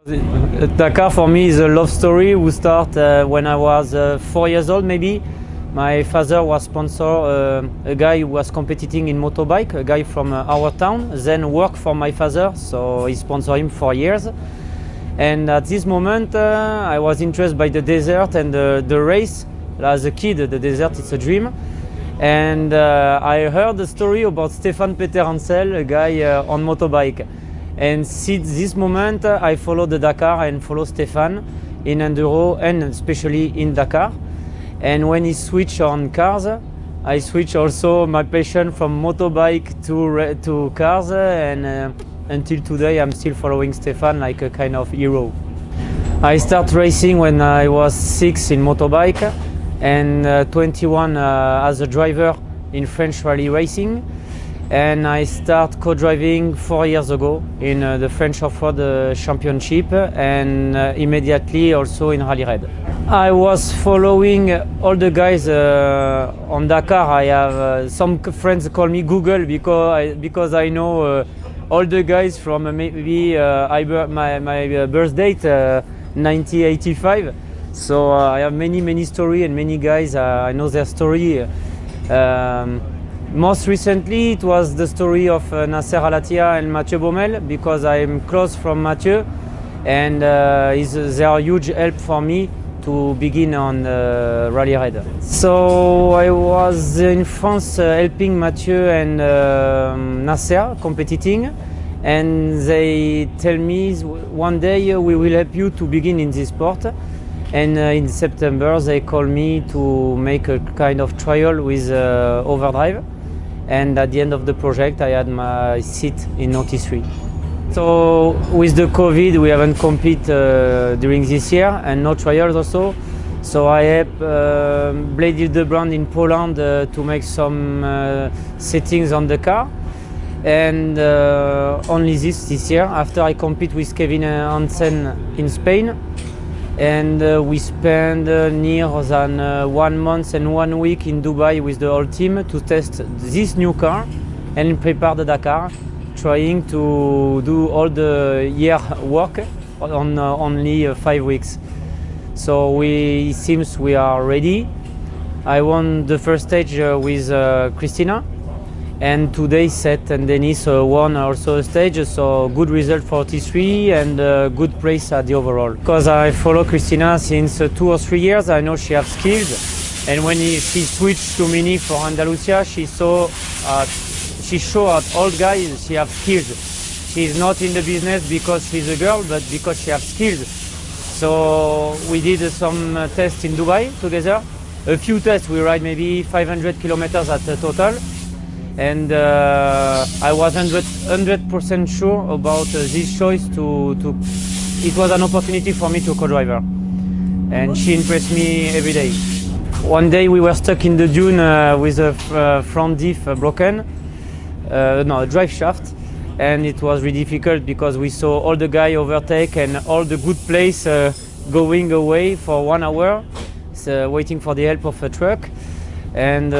Dakar for me is a love story. We start when I was 4 years old maybe. My father was sponsor a guy who was competing in motorbike, a guy from our town, then worked for my father, so he sponsored him for years. And at this moment I was interested by the desert and the race. As a kid, the desert is a dream. And I heard the story about Stéphane Peter-Hansel, a guy on motorbike. And since this moment, I follow the Dakar and follow Stéphane in enduro and especially in Dakar. And when he switch on cars, I switch also my passion from motorbike to cars. And until today, I'm still following Stéphane like a kind of hero. I started racing when I was 6 in motorbike and 21 as a driver in French rally racing. And I started co-driving 4 years ago in the French Off-Road Championship and immediately also in Rally Raid. I was following all the guys on Dakar. I have some friends call me Google because I know all the guys from maybe my birth date, 1985. So I have many stories and many guys, I know their story. Most recently, it was the story of Nasser Al-Attiyah and Mathieu Baumel, because I'm close from Mathieu, and they are huge help for me to begin on Rally Raid. So I was in France helping Mathieu and Nasser competing, and they tell me one day we will help you to begin in this sport. And in September they called me to make a kind of trial with Overdrive. And at the end of the project, I had my seat in 93. So with the COVID, we haven't competed during this year and no trials also. So I helped Blade Hildebrand in Poland to make some settings on the car. And only this year, after I compete with Kevin Hansen in Spain. And we spent near than 1 month and 1 week in Dubai with the whole team to test this new car and prepare the Dakar, trying to do all the year work on only 5 weeks. So it seems we are ready. I won the first stage with Christina, and today Seth and Denis won also a stage, so good result for T3 and good place at the overall. Because I follow Christina since 2 or 3 years, I know she has skills, and when she switched to Mini for Andalusia, she showed at all guys she has skills. She's not in the business because she's a girl, but because she has skills. So we did some tests in Dubai together. A few tests, we ride maybe 500 kilometers at total. And I was 100% sure about this choice it was an opportunity for me to co-driver. And she impressed me every day. One day we were stuck in the dune with a front diff broken, a drive shaft. And it was really difficult because we saw all the guys overtake and all the good place going away for 1 hour, waiting for the help of a truck. And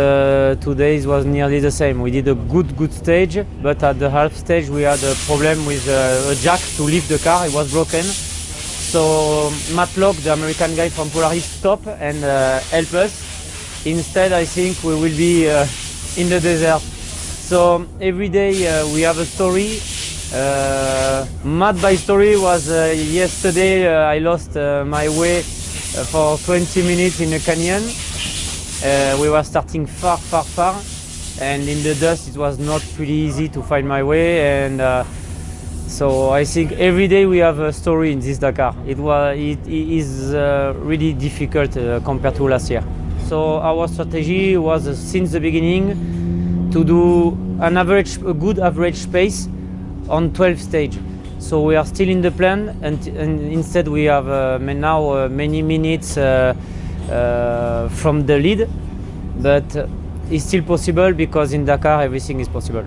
today it was nearly the same. We did a good stage, but at the half stage we had a problem with a jack to lift the car. It was broken. So Matt Locke, the American guy from Polaris, stopped and helped us. Instead, I think we will be in the desert. So every day we have a story. My story was yesterday I lost my way for 20 minutes in a canyon. We were starting far, and in the dust it was not pretty easy to find my way. And so I think every day we have a story in this Dakar. It is really difficult compared to last year. So our strategy was since the beginning to do a good average pace on 12 stage. So we are still in the plan, and instead we have now many minutes from the lead, but it's still possible because in Dakar everything is possible.